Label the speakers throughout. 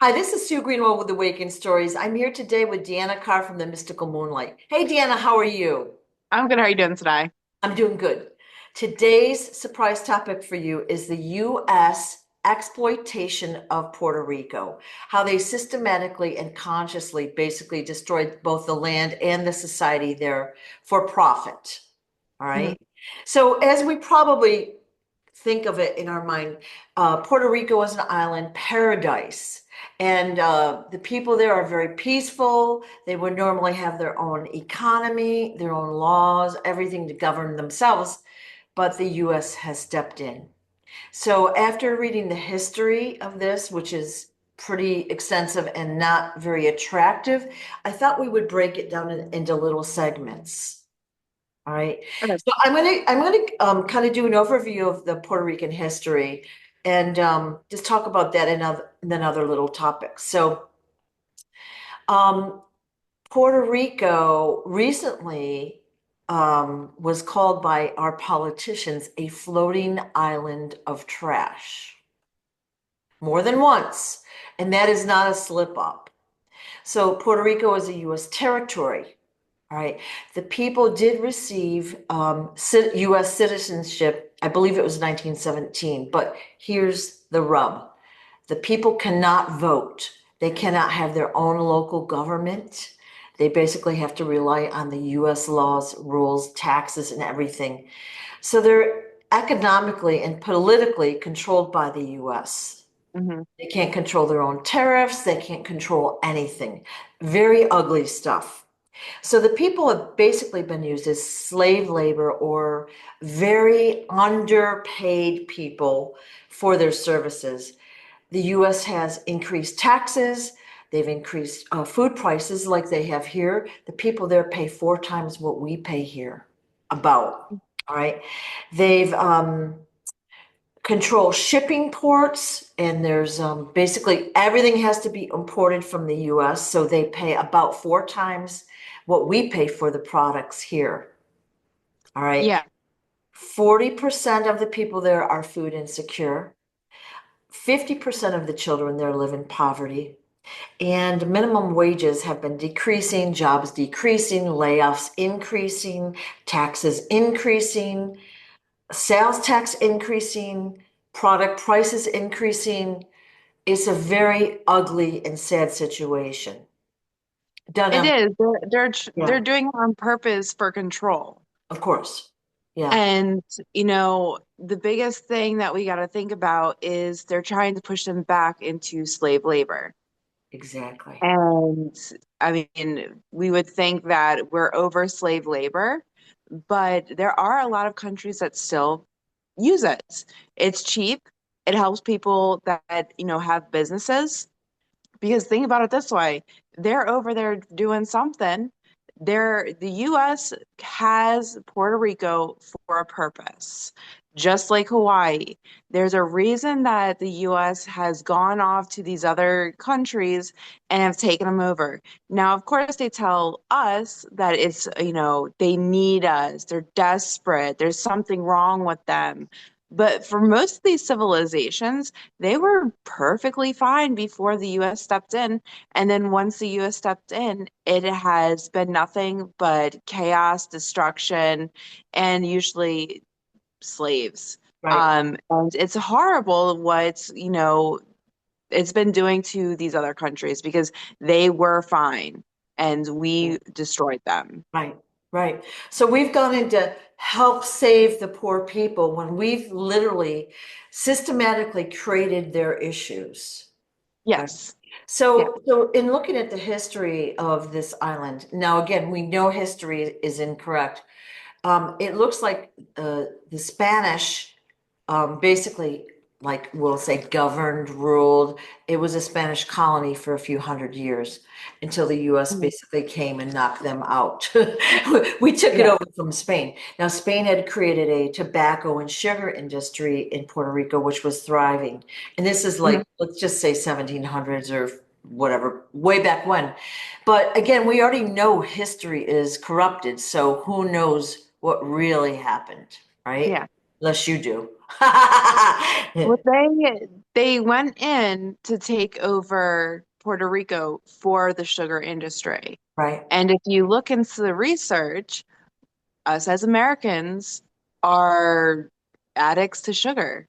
Speaker 1: Hi, this is Sue Greenwald with Awakened Stories. I'm here today with Deanna Carr from the Mystical Moonlight. Hey, Deanna, how are you?
Speaker 2: I'm good. How are you doing today?
Speaker 1: I'm doing good. Today's surprise topic for you is the U.S. exploitation of Puerto Rico, how they systematically and consciously basically destroyed both the land and the society there for profit. All
Speaker 2: Mhm.
Speaker 1: right. So, as we probably think of it in our mind, Puerto Rico is an island paradise. And the people there are very peaceful. They would normally have their own economy, their own laws, everything to govern themselves. But the US has stepped in. So, after reading the history of this, which is pretty extensive and not very attractive, I thought we would break it down into little segments. All right.
Speaker 2: Okay.
Speaker 1: So I'm gonna kind of do an overview of the Puerto Rican history and just talk about that and then other little topics. So um, Puerto Rico recently was called by our politicians a floating island of trash more than once, and that is not a slip up. So Puerto Rico is a U.S. territory. All right. The people did receive U.S. citizenship. I believe it was 1917. But here's the rub. The people cannot vote. They cannot have their own local government. They basically have to rely on the U.S. laws, rules, taxes, and everything. So they're economically and politically controlled by the U.S.
Speaker 2: hmm
Speaker 1: They can't control their own tariffs. They can't control anything. Very ugly stuff. So the people have basically been used as slave labor or very underpaid people for their services. The US has increased taxes. They've increased food prices like they have here. The people there pay four times what we pay here, about. All right. They've control shipping ports, and there's basically everything has to be imported from the US. So they pay about four times what we pay for the products here. All right.
Speaker 2: Yeah.
Speaker 1: 40% of the people there are food insecure. 50% of the children there live in poverty. And minimum wages have been decreasing, jobs decreasing, layoffs increasing, taxes increasing, sales tax increasing, product prices increasing. It's a very ugly and sad situation. Done
Speaker 2: It
Speaker 1: on,
Speaker 2: is. They're
Speaker 1: yeah,
Speaker 2: doing it on purpose for control.
Speaker 1: of course. Yeah,
Speaker 2: And, the biggest thing that we got to think about is they're trying to push them back into slave labor.
Speaker 1: exactly.
Speaker 2: And I mean, we would think that we're over slave labor, but there are a lot of countries that still use it. It's cheap. It helps people that, have businesses. Because think about it this way, they're over there doing something. The US has Puerto Rico for a purpose, just like Hawaii. There's a reason that the US has gone off to these other countries and have taken them over. Now, of course, they tell us that they need us, they're desperate, there's something wrong with them. But for most of these civilizations, they were perfectly fine before the US stepped in. And then once the US stepped in, it has been nothing but chaos, destruction, and usually slaves.
Speaker 1: Right.
Speaker 2: And it's horrible what, it's been doing to these other countries because they were fine and we destroyed them.
Speaker 1: Right, right. So we've gone in to help save the poor people when we've literally systematically created their issues. Right.
Speaker 2: Yes. Yeah.
Speaker 1: So in looking at the history of this island, now again, we know history is incorrect. It looks like the Spanish basically, like we'll say, governed, ruled. It was a Spanish colony for a few hundred years until the US
Speaker 2: Mhm.
Speaker 1: basically came and knocked them out. We took it
Speaker 2: Yeah.
Speaker 1: over from Spain. Now, Spain had created a tobacco and sugar industry in Puerto Rico, which was thriving. And this is like,
Speaker 2: Mhm.
Speaker 1: let's just say 1700s or whatever, way back when. But again, we already know history is corrupted. So who knows what really happened, right?
Speaker 2: Yeah.
Speaker 1: Unless you do.
Speaker 2: Well, they went in to take over Puerto Rico for the sugar industry.
Speaker 1: Right,
Speaker 2: And if you look into the research, us as Americans are addicts to sugar.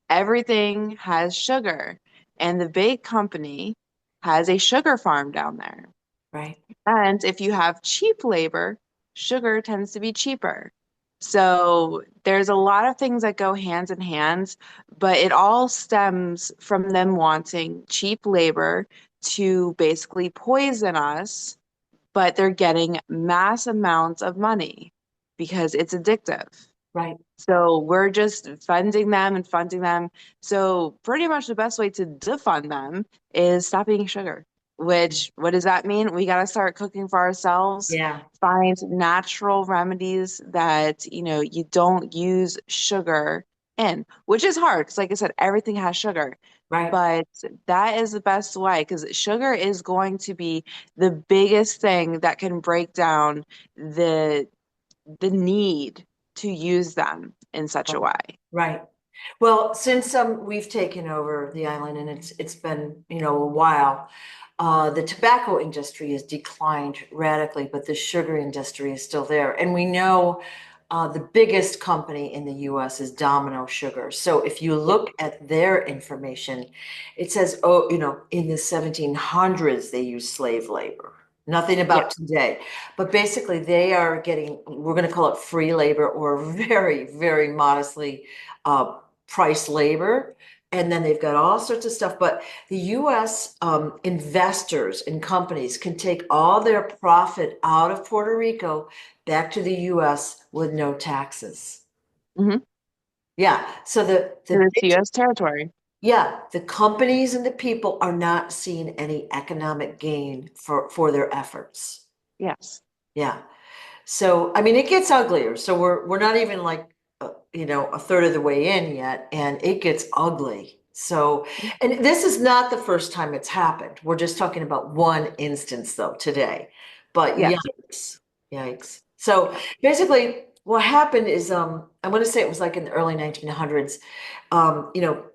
Speaker 2: Everything has sugar, and the big company has a sugar farm down there.
Speaker 1: right,
Speaker 2: And if you have cheap labor, sugar tends to be cheaper. So there's a lot of things that go hand in hand, but it all stems from them wanting cheap labor to basically poison us, but they're getting mass amounts of money because it's addictive.
Speaker 1: right.
Speaker 2: So we're just funding them and funding them. So pretty much the best way to defund them is stop eating sugar. Which, what does that mean? We got to start cooking for ourselves,
Speaker 1: Yeah,
Speaker 2: find natural remedies that, you don't use sugar in, which is hard because, like I said, everything has sugar.
Speaker 1: right.
Speaker 2: But that is the best way because sugar is going to be the biggest thing that can break down the the need to use them in such a
Speaker 1: Right.
Speaker 2: way.
Speaker 1: Right. Well, since we've taken over the island and it's been, a while, the tobacco industry has declined radically, but the sugar industry is still there. And we know the biggest company in the US is Domino Sugar. So if you
Speaker 2: Yep.
Speaker 1: look at their information, it says, oh, in the 1700s, they used slave labor. Nothing
Speaker 2: Yep.
Speaker 1: about today. But basically, they are getting, we're going to call it free labor or very, very modestly priced labor. And then they've got all sorts of stuff. But the US investors and companies can take all their profit out of Puerto Rico back to the US with no taxes.
Speaker 2: Hmm.
Speaker 1: Yeah. So the
Speaker 2: It's U.S. territory.
Speaker 1: yeah, the companies and the people are not seeing any economic gain for their efforts.
Speaker 2: Yes.
Speaker 1: Yeah. So, I mean, it gets uglier. So we're not even like a third of the way in yet, and it gets ugly. So, and this is not the first time it's happened. We're just talking about one instance though today. But
Speaker 2: Yes.
Speaker 1: yikes, yikes. So basically, what happened is, I want to say it was like in the early 1900s.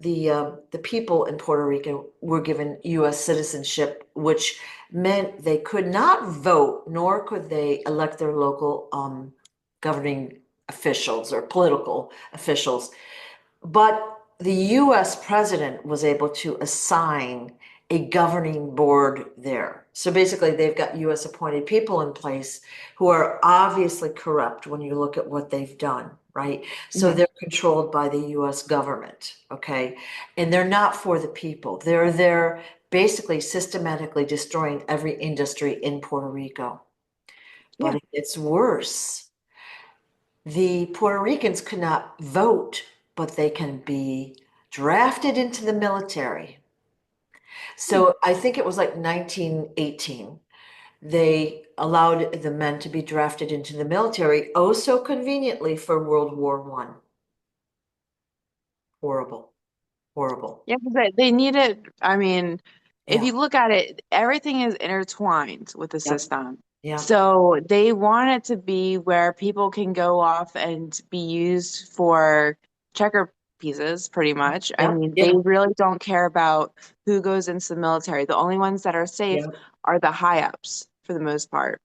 Speaker 1: The people in Puerto Rico were given U.S. citizenship, which meant they could not vote, nor could they elect their local governing officials or political officials. But the US president was able to assign a governing board there. So basically, they've got US appointed people in place who are obviously corrupt when you look at what they've done, right? So
Speaker 2: Hmm.
Speaker 1: they're controlled by the US government, okay? And they're not for the people. They're there basically systematically destroying every industry in Puerto Rico. But
Speaker 2: Yeah.
Speaker 1: it gets worse. The Puerto Ricans could not vote, but they can be drafted into the military.
Speaker 2: Hmm.
Speaker 1: So I think it was like 1918. They allowed the men to be drafted into the military, oh so conveniently for World War One. Horrible, horrible.
Speaker 2: Yeah, because they need it. I mean, if
Speaker 1: Yeah,
Speaker 2: you look at it, everything is intertwined with the
Speaker 1: yep,
Speaker 2: system.
Speaker 1: yeah,
Speaker 2: So they want it to be where people can go off and be used for checker pieces, pretty much. I
Speaker 1: yep,
Speaker 2: mean, they
Speaker 1: yeah,
Speaker 2: really don't care about who goes into the military. The only ones that are safe
Speaker 1: yeah,
Speaker 2: are the high ups for the most part.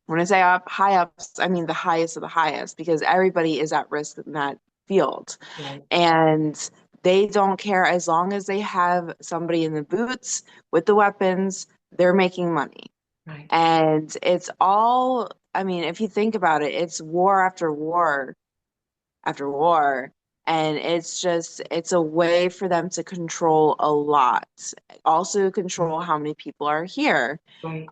Speaker 2: When I say high ups, I mean the highest of the highest because everybody is at risk in that field.
Speaker 1: right,
Speaker 2: And they don't care as long as they have somebody in the boots with the weapons, they're making money.
Speaker 1: right,
Speaker 2: And it's all, I mean, if you think about it, it's war after war after war. And it's a way for them to control a lot. Also control how many people are here.
Speaker 1: right,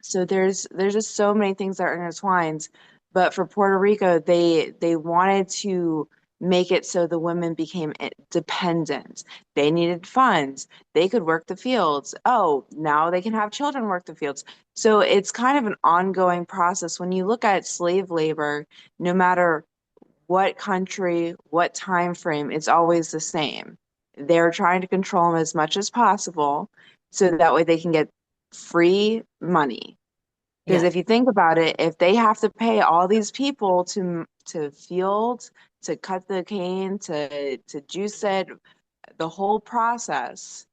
Speaker 2: So there's just so many things that are intertwined. But for Puerto Rico, they wanted to make it so the women became dependent. They needed funds. They could work the fields. Oh, now they can have children work the fields. So it's kind of an ongoing process. When you look at slave labor, no matter what country, what time frame, it's always the same. They're trying to control them as much as possible so that way they can get free money. Because
Speaker 1: yeah,
Speaker 2: if you think about it, if they have to pay all these people to field, to cut the cane, to juice it, the whole process,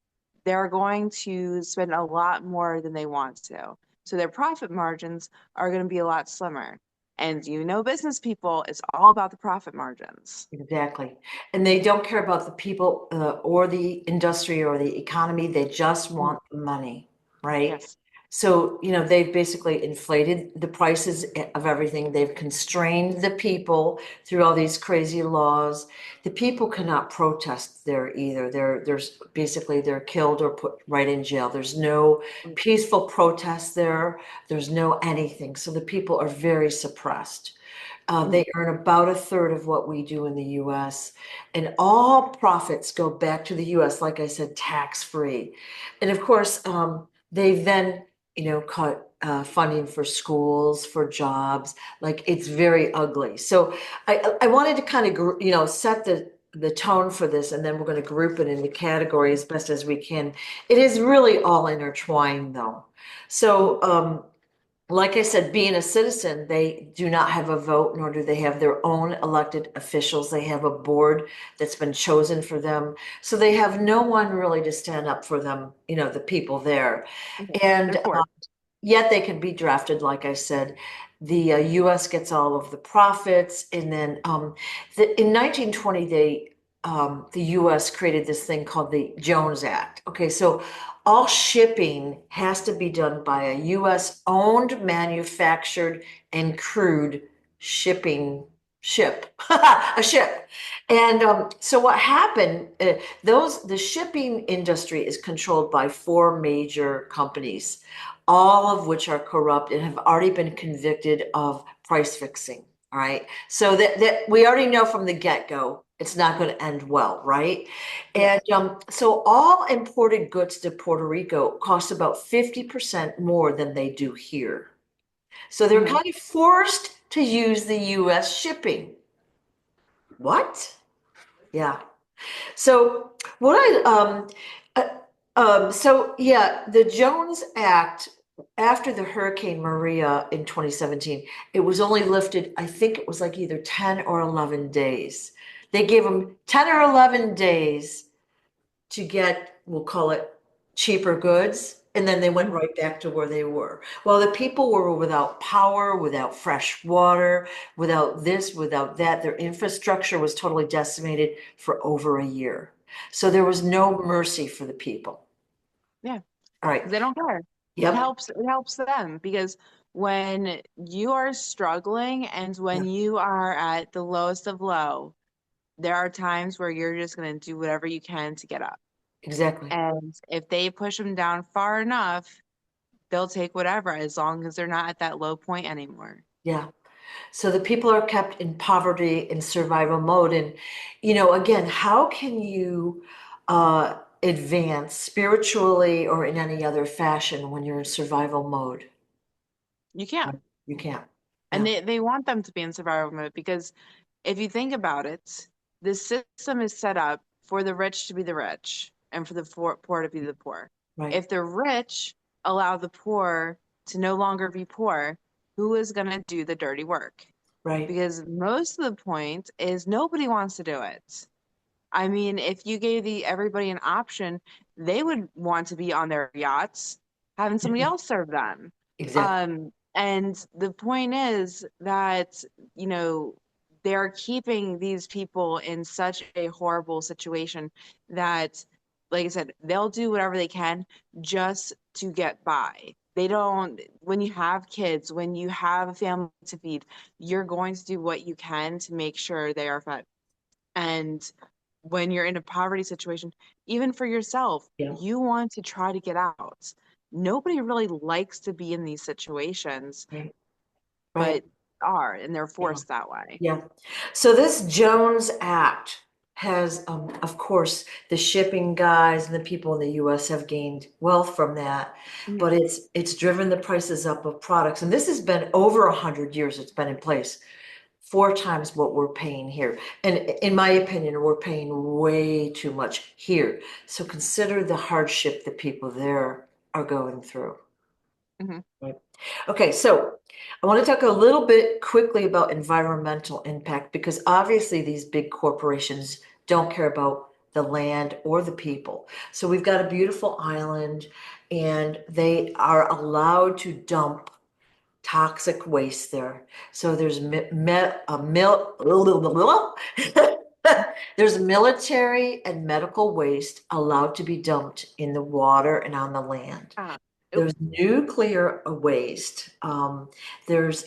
Speaker 2: they're going to spend a lot more than they want to. So their profit margins are going to be a lot slimmer. And business people, it's all about the profit margins.
Speaker 1: Exactly. And they don't care about the people or the industry or the economy. They just
Speaker 2: Mm.
Speaker 1: want the money, right?
Speaker 2: Yes.
Speaker 1: So, they've basically inflated the prices of everything. They've constrained the people through all these crazy laws. The people cannot protest there either. They're killed or put right in jail. There's no peaceful protest there. There's no anything. So the people are very suppressed.
Speaker 2: Mm.
Speaker 1: They earn about a third of what we do in the US, and all profits go back to the US, like I said, tax free. And of course, they've then, cut funding for schools, for jobs. Like it's very ugly. So I wanted to kind of, set the tone for this, and then we're going to group it into categories as best as we can. It is really all intertwined, though. So, like I said, being a citizen, they do not have a vote, nor do they have their own elected officials. They have a board that's been chosen for them. So they have no one really to stand up for them, the people there.
Speaker 2: Okay.
Speaker 1: And
Speaker 2: They're forced.
Speaker 1: yet they can be drafted, like I said. The US gets all of the profits. And then in 1920, the US created this thing called the Jones Act. Okay, so all shipping has to be done by a US owned, manufactured, and crewed shipping ship, a ship. And so what happened, the shipping industry is controlled by four major companies, all of which are corrupt and have already been convicted of price fixing. All right. So that we already know from the get-go, it's not going to end well, right?
Speaker 2: Yeah.
Speaker 1: And so all imported goods to Puerto Rico cost about 50% more than they do here. So they're
Speaker 2: Hmm.
Speaker 1: kind of forced to use the US shipping. What? Yeah. So what so yeah, the Jones Act after the Hurricane Maria in 2017, it was only lifted, I think it was like either 10 or 11 days. They gave them 10 or 11 days to get, we'll call it cheaper goods. And then they went
Speaker 2: Hmm.
Speaker 1: right back to where they were. Well, the people were without power, without fresh water, without this, without that. Their infrastructure was totally decimated for over a year. So there was no mercy for the people.
Speaker 2: Yeah.
Speaker 1: All right.
Speaker 2: Because they don't care.
Speaker 1: Yep.
Speaker 2: It helps them because when you are struggling and
Speaker 1: Yeah,
Speaker 2: when you are at the lowest of low, there are times where you're just going to do whatever you can to get up.
Speaker 1: exactly.
Speaker 2: And if they push them down far enough, they'll take whatever as long as they're not at that low point anymore.
Speaker 1: Yeah. So the people are kept in poverty in survival mode. And, again, how can you advance spiritually or in any other fashion when you're in survival mode?
Speaker 2: You can't.
Speaker 1: You can't.
Speaker 2: And
Speaker 1: Yeah,
Speaker 2: they want them to be in survival mode because if you think about it, the system is set up for the rich to be the rich and for the poor to be the poor.
Speaker 1: right,
Speaker 2: If the rich allow the poor to no longer be poor, who is going to do the dirty work?
Speaker 1: right.
Speaker 2: Because most of the point is nobody wants to do it. I mean, if you gave everybody an option, they would want to be on their yachts, having somebody
Speaker 1: Mhm.
Speaker 2: else serve them.
Speaker 1: Exactly.
Speaker 2: And the point is that, you know, they're keeping these people in such a horrible situation that, like I said, they'll do whatever they can just to get by. They don't, when you have kids, when you have a family to feed, you're going to do what you can to make sure they are fed. And when you're in a poverty situation, even for yourself,
Speaker 1: Yeah,
Speaker 2: you want to try to get out. Nobody really likes to be in these situations,
Speaker 1: right, right.
Speaker 2: but are, and they're
Speaker 1: Yeah,
Speaker 2: forced that way.
Speaker 1: yeah. So this Jones Act has, of course, the shipping guys and the people in the US have gained wealth from that,
Speaker 2: Mhm.
Speaker 1: but it's driven the prices up of products. And this has been over 100 years it's been in place. Four times what we're paying here. And in my opinion, we're paying way too much here. So consider the hardship the people there are going through.
Speaker 2: Mhm.
Speaker 1: Right. Okay, so I want to talk a little bit quickly about environmental impact because obviously these big corporations don't care about the land or the people. So we've got a beautiful island and they are allowed to dump toxic waste there. So there's there's military and medical waste allowed to be dumped in the water and on the land.
Speaker 2: Ah, oh,
Speaker 1: There's nuclear waste. There's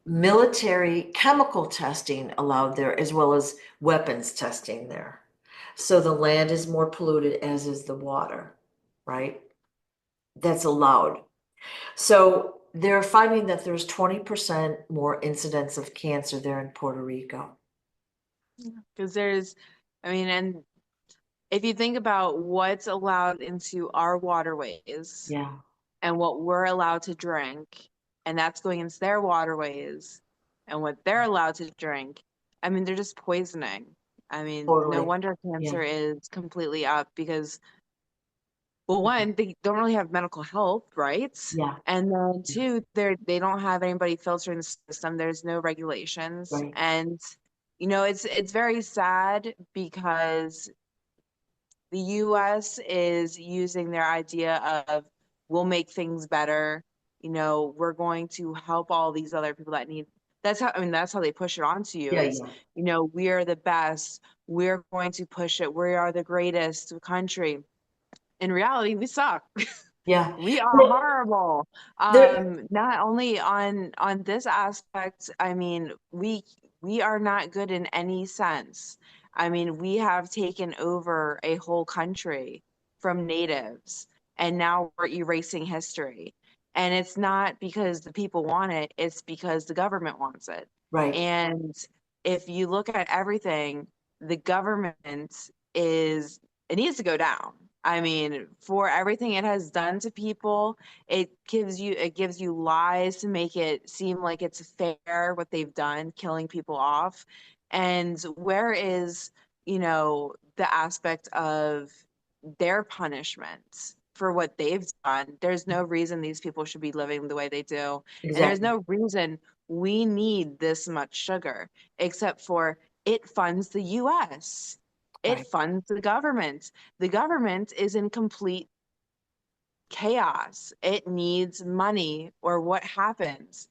Speaker 1: military chemical testing allowed there, as well as weapons testing there. So the land is more polluted, as is the water, right? That's allowed. So they're finding that there's 20% more incidence of cancer there in Puerto Rico.
Speaker 2: because there's, I mean, and if you think about what's allowed into our waterways
Speaker 1: Yeah,
Speaker 2: and what we're allowed to drink, and that's going into their waterways and what they're allowed to drink, I mean, they're just poisoning. I mean, no
Speaker 1: totally.
Speaker 2: wonder
Speaker 1: Yeah,
Speaker 2: cancer is completely up because, well, one, they don't really have medical health, right?
Speaker 1: yeah,
Speaker 2: And then
Speaker 1: yeah,
Speaker 2: two, they don't have anybody filtering the system. There's no regulations.
Speaker 1: right,
Speaker 2: And it's very sad because the US is using their idea of we'll make things better. We're going to help all these other people that need. That's how they push it onto you
Speaker 1: yeah,
Speaker 2: is,
Speaker 1: yeah,
Speaker 2: we are the best. We're going to push it. We are the greatest country. In reality, we suck.
Speaker 1: yeah.
Speaker 2: We are
Speaker 1: Well,
Speaker 2: horrible.
Speaker 1: there,
Speaker 2: Not only on this aspect, I mean, we are not good in any sense. I mean, we have taken over a whole country from natives, and now we're erasing history. And it's not because the people want it, it's because the government wants it.
Speaker 1: right,
Speaker 2: And if you look at everything, the government is, it needs to go down. I mean, for everything it has done to people, it gives you lies to make it seem like it's fair what they've done, killing people off. And where is, the aspect of their punishment for what they've done? There's no reason these people should be living the way they do. And there's
Speaker 1: exactly,
Speaker 2: no reason we need this much sugar, except for it funds the US. It
Speaker 1: right,
Speaker 2: funds the government. The government is in complete chaos. It needs money, or what happens?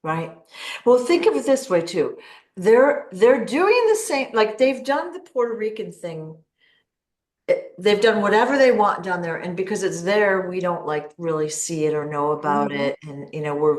Speaker 1: right. Well, think of it this way too. They're doing the same, like they've done the Puerto Rican thing. They've done whatever they want down there, and because it's there, we don't like really see it or know about
Speaker 2: Mhm.
Speaker 1: it, and we're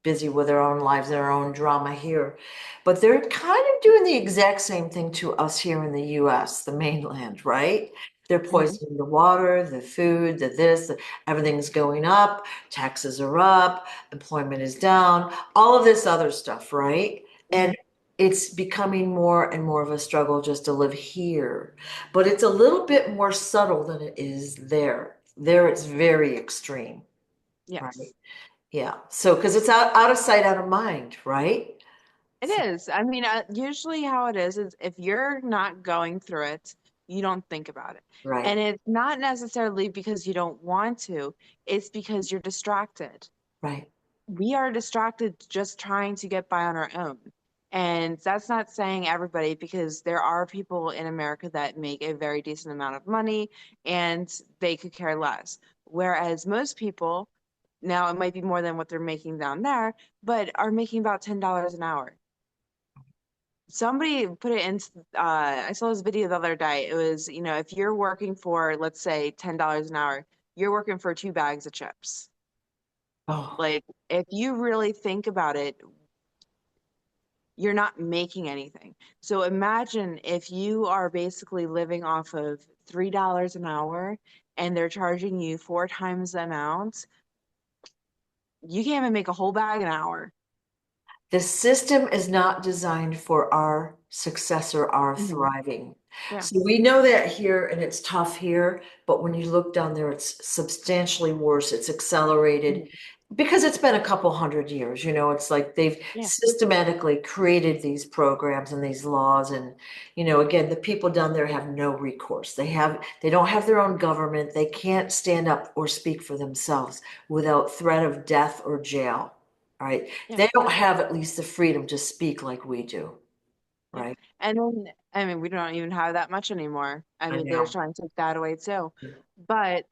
Speaker 1: busy with our own lives and our own drama here. But they're kind of doing the exact same thing to us here in the US, the mainland, right? They're
Speaker 2: Mhm.
Speaker 1: poisoning the water, the food, the this, everything's going up, taxes are up, employment is down, all of this other stuff, right? And
Speaker 2: Mhm.
Speaker 1: it's becoming more and more of a struggle just to live here. But it's a little bit more subtle than it is there. There, it's very extreme, right?
Speaker 2: Yes,
Speaker 1: Yeah. So, because it's out of sight, out of mind, right?
Speaker 2: it
Speaker 1: So,
Speaker 2: is. I mean, usually how it is if you're not going through it, you don't think about it.
Speaker 1: right,
Speaker 2: And it's not necessarily because you don't want to, it's because you're distracted.
Speaker 1: right,
Speaker 2: We are distracted just trying to get by on our own. And that's not saying everybody, because there are people in America that make a very decent amount of money and they could care less. Whereas most people, now it might be more than what they're making down there, but are making about $10 an hour. Somebody put it in, I saw this video the other day. It was, if you're working for, let's say, $10 an hour, you're working for two bags of chips.
Speaker 1: oh,
Speaker 2: Like, if you really think about it, you're not making anything. So imagine if you are basically living off of $3 an hour and they're charging you four times the amount, you can't even make a whole bag an hour.
Speaker 1: the system is not designed for our success or our
Speaker 2: Hmm.
Speaker 1: thriving.
Speaker 2: Yeah.
Speaker 1: So we know that here, and it's tough here, but when you look down there, it's substantially worse. It's accelerated.
Speaker 2: Mhm.
Speaker 1: because it's been a couple hundred years, it's like they've
Speaker 2: Yeah,
Speaker 1: systematically created these programs and these laws. And, again, the people down there have no recourse. They don't have their own government. They can't stand up or speak for themselves without threat of death or jail. Right?
Speaker 2: yeah,
Speaker 1: They don't have at least the freedom to speak like we do.
Speaker 2: yeah.
Speaker 1: Right?
Speaker 2: And then, I mean, we don't even have that much anymore. I
Speaker 1: I
Speaker 2: mean, they're
Speaker 1: know.
Speaker 2: trying to take that away too. But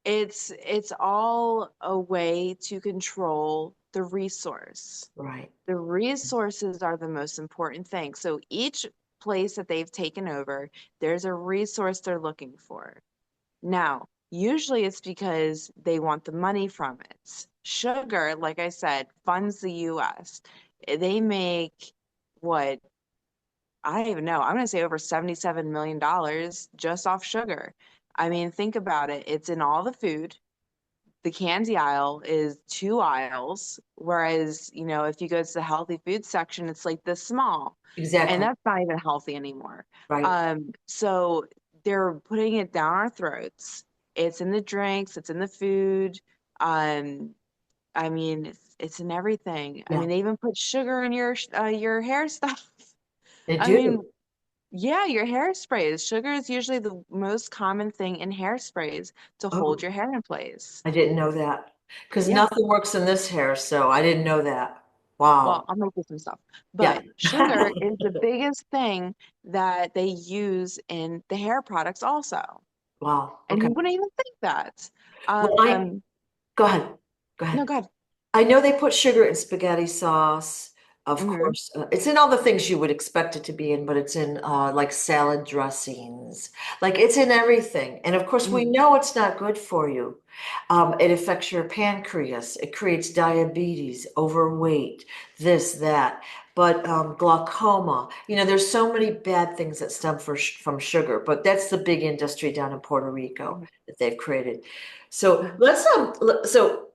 Speaker 2: it's all a way to control the resource.
Speaker 1: Right.
Speaker 2: The resources are the most important thing. So each place that they've taken over, there's a resource they're looking for. Now, usually it's because they want the money from it. Sugar, like I said, funds the US. They make what, I don't even know. I'm going to say over $77 million just off sugar. I mean, think about it. It's in all the food. The candy aisle is two aisles, whereas, if you go to the healthy food section, it's like this small, and
Speaker 1: Exactly.
Speaker 2: that's not even healthy anymore.
Speaker 1: Right.
Speaker 2: So they're putting it down our throats. It's in the drinks, it's in the food. Um, I mean, it's in everything. I
Speaker 1: Yeah.
Speaker 2: mean, they even put sugar in your hair stuff.
Speaker 1: They
Speaker 2: I mean,
Speaker 1: do.
Speaker 2: yeah, your hairsprays. Sugar is usually the most common thing in hairsprays to hold
Speaker 1: Oh,
Speaker 2: your hair in place.
Speaker 1: I didn't know that. Because
Speaker 2: Yeah.
Speaker 1: nothing works in this hair, so I didn't know that.
Speaker 2: Well,
Speaker 1: Wow.
Speaker 2: I'll make you some stuff.
Speaker 1: Yeah.
Speaker 2: But sugar is the biggest thing that they use in the hair products also.
Speaker 1: Wow.
Speaker 2: And
Speaker 1: Okay.
Speaker 2: you wouldn't even think that.
Speaker 1: Well, go ahead. Go
Speaker 2: No,
Speaker 1: ahead.
Speaker 2: God.
Speaker 1: I know they put sugar in spaghetti sauce. Of
Speaker 2: Mm-hmm.
Speaker 1: course, it's in all the things you would expect it to be in, but it's in like salad dressings. Like it's in everything. And of course, we
Speaker 2: Hmm.
Speaker 1: know it's not good for you. It affects your pancreas. It creates diabetes, overweight, this, that. But glaucoma, there's so many bad things that stem from sugar. But that's the big industry down in Puerto Rico
Speaker 2: Hmm.
Speaker 1: that they've created. So so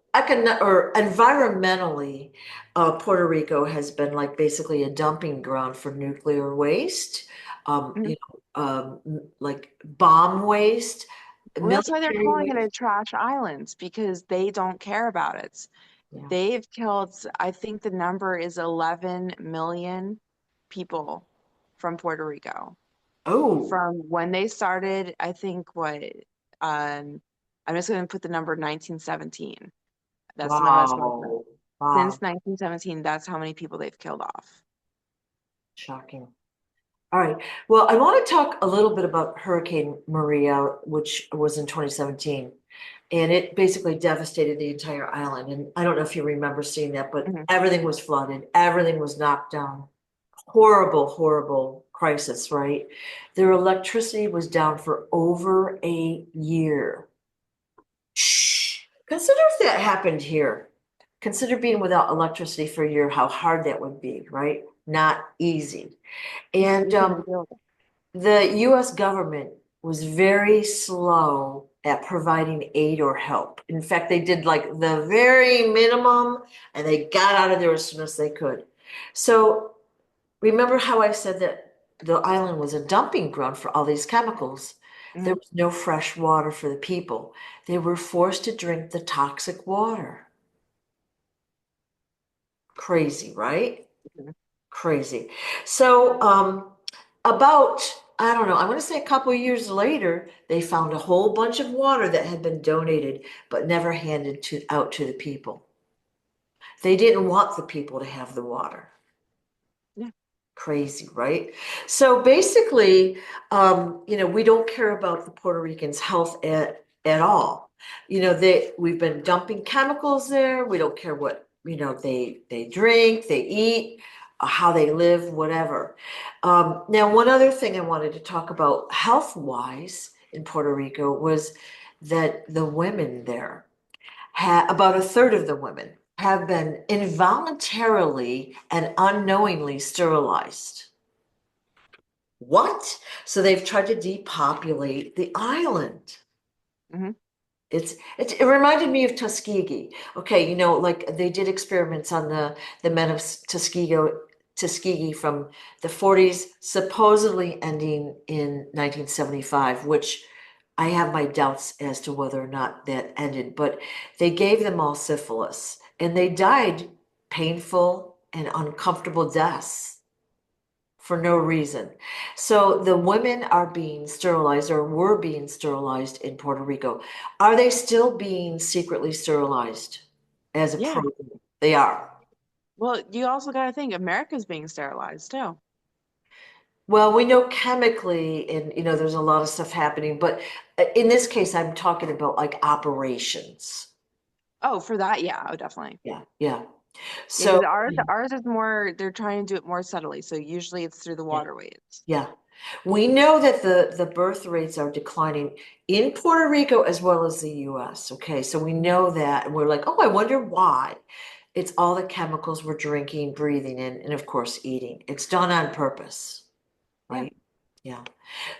Speaker 1: or environmentally, Puerto Rico has been like basically a dumping ground for nuclear waste,
Speaker 2: Hmm.
Speaker 1: like bomb waste,
Speaker 2: Well, that's why they're
Speaker 1: military
Speaker 2: calling it a
Speaker 1: waste.
Speaker 2: trash island because they don't care about it.
Speaker 1: Yeah.
Speaker 2: They've killed, I think the number is 11 million people from Puerto Rico.
Speaker 1: Oh,
Speaker 2: From when they started, I think I'm just going to put the number 1917. That's the number that's most known.
Speaker 1: wow. Wow.
Speaker 2: Since 1917, that's how many people they've killed off.
Speaker 1: Shocking. All right. Well, I want to talk a little bit about Hurricane Maria, which was in 2017. And it basically devastated the entire island. And I don't know if you remember seeing that, but
Speaker 2: Hmm.
Speaker 1: everything was flooded, everything was knocked down. Horrible, horrible crisis, right? Their electricity was down for over a year. Shh. Consider if that happened here. Consider being without electricity for a year, how hard that would be, right? Not easy. And
Speaker 2: We couldn't deal with it.
Speaker 1: the US government was very slow at providing aid or help. In fact, they did like the very minimum and they got out of there as soon as they could. So remember how I said that the island was a dumping ground for all these chemicals? There
Speaker 2: Hmm.
Speaker 1: was no fresh water for the people. They were forced to drink the toxic water. Crazy, right?
Speaker 2: Hmm.
Speaker 1: Crazy. So, about, I don't know, I'm going to say a couple of years later, they found a whole bunch of water that had been donated but never handed out to the people. They didn't want the people to have the water.
Speaker 2: Yeah.
Speaker 1: Crazy, right? So basically, we don't care about the Puerto Ricans' health at all. We've been dumping chemicals there. We don't care what, they drink, they eat, how they live, whatever. Now, one other thing I wanted to talk about health-wise in Puerto Rico was that the women there about a third of the women have been involuntarily and unknowingly sterilized. What? So they've tried to depopulate the island.
Speaker 2: Hmm.
Speaker 1: It reminded me of Tuskegee. Okay, like they did experiments on the men of Tuskegee from the 40s, supposedly ending in 1975, which I have my doubts as to whether or not that ended, but they gave them all syphilis and they died painful and uncomfortable deaths for no reason. So the women are being sterilized or were being sterilized in Puerto Rico. Are they still being secretly sterilized as a
Speaker 2: Yeah.
Speaker 1: program? They are.
Speaker 2: Well, you also got to think America's being sterilized too.
Speaker 1: Well, we know chemically, and there's a lot of stuff happening, but in this case, I'm talking about like operations.
Speaker 2: Oh, for that, yeah, oh, definitely.
Speaker 1: Yeah, yeah.
Speaker 2: Yeah, because
Speaker 1: So,
Speaker 2: ours is more, they're trying to do it more subtly. So usually it's through the
Speaker 1: yeah,
Speaker 2: waterways.
Speaker 1: yeah. We know that the birth rates are declining in Puerto Rico as well as the US. Okay, so we know that, and we're like, oh, I wonder why. It's all the chemicals we're drinking, breathing in, and of course, eating. It's done on purpose,
Speaker 2: Yeah.
Speaker 1: right? Yeah.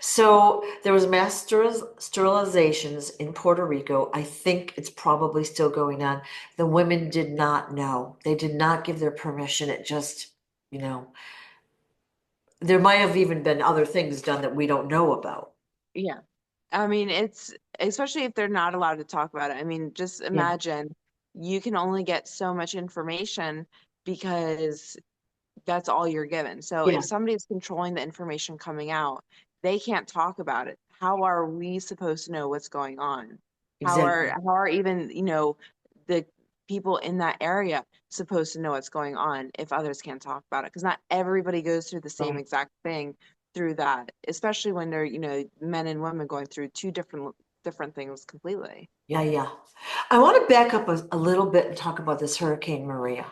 Speaker 1: So there was mass sterilizations in Puerto Rico. I think it's probably still going on. The women did not know. They did not give their permission. It just, you know, there might have even been other things done that we don't know about.
Speaker 2: Yeah. I mean, it's especially if they're not allowed to talk about it. I mean, just
Speaker 1: Yeah.
Speaker 2: imagine you can only get so much information because that's all you're given. So
Speaker 1: Yeah,
Speaker 2: if somebody's controlling the information coming out, they can't talk about it. How are we supposed to know what's going on?
Speaker 1: exactly.
Speaker 2: How are even, the people in that area supposed to know what's going on if others can't talk about it? Because not everybody goes through the same
Speaker 1: Right.
Speaker 2: exact thing through that, especially when they're, men and women going through two different things completely.
Speaker 1: Yeah, yeah. I want to back up a little bit and talk about this Hurricane Maria.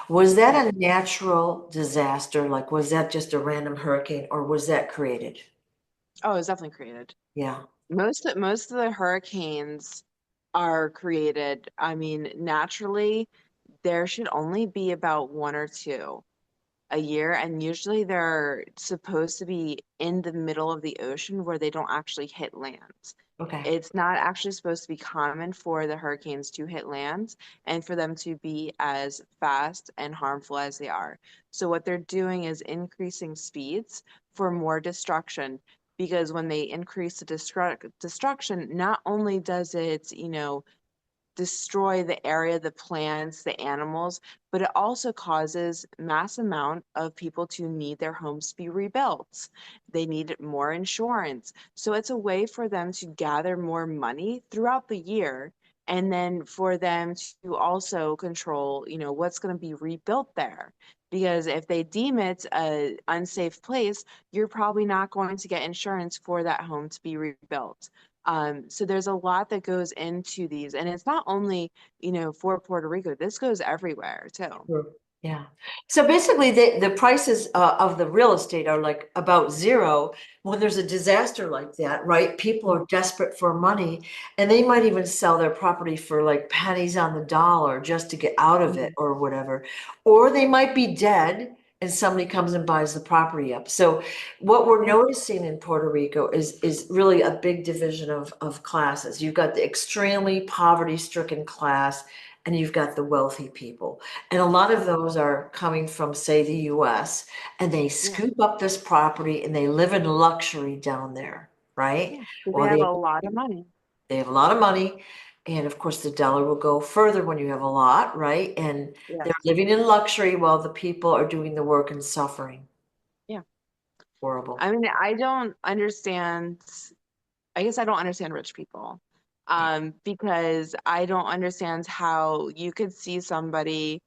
Speaker 1: Was
Speaker 2: Yeah.
Speaker 1: that a natural disaster? Like, was that just a random hurricane or was that created?
Speaker 2: Oh, it's definitely created.
Speaker 1: Yeah.
Speaker 2: Most of the hurricanes are created. I mean, naturally, there should only be about one or two a year, and usually they're supposed to be in the middle of the ocean where they don't actually hit land.
Speaker 1: Okay.
Speaker 2: It's not actually supposed to be common for the hurricanes to hit land and for them to be as fast and harmful as they are. So what they're doing is increasing speeds for more destruction because when they increase the destruction, not only does it, destroy the area, the plants, the animals, but it also causes mass amount of people to need their homes to be rebuilt. They need more insurance. So it's a way for them to gather more money throughout the year and then for them to also control, what's going to be rebuilt there. Because if they deem it a unsafe place, you're probably not going to get insurance for that home to be rebuilt. So there's a lot that goes into these, and it's not only, for Puerto Rico. This goes everywhere too.
Speaker 1: Sure. Yeah. So basically, the prices of the real estate are like about zero when there's a disaster like that, right? People
Speaker 2: Yeah.
Speaker 1: are desperate for money and they might even sell their property for like pennies on the dollar just to get out of it
Speaker 2: Mhm.
Speaker 1: or whatever. Or they might be dead and somebody comes and buys the property up. So what we're
Speaker 2: Yeah.
Speaker 1: noticing in Puerto Rico is really a big division of classes. You've got the extremely poverty-stricken class and you've got the wealthy people. And a lot of those are coming from, say, the US, and they
Speaker 2: Yeah.
Speaker 1: scoop up this property and they live in luxury down there, right?
Speaker 2: Yeah. Because they
Speaker 1: Well,
Speaker 2: have a lot of money.
Speaker 1: they have a lot of money. And of course, the dollar will go further when you have a lot, right? And
Speaker 2: Yeah.
Speaker 1: they're living in luxury while the people are doing the work and suffering.
Speaker 2: Yeah.
Speaker 1: Horrible.
Speaker 2: I mean, I don't understand. I guess I don't understand rich people.
Speaker 1: Yeah.
Speaker 2: Because I don't understand how you could see somebody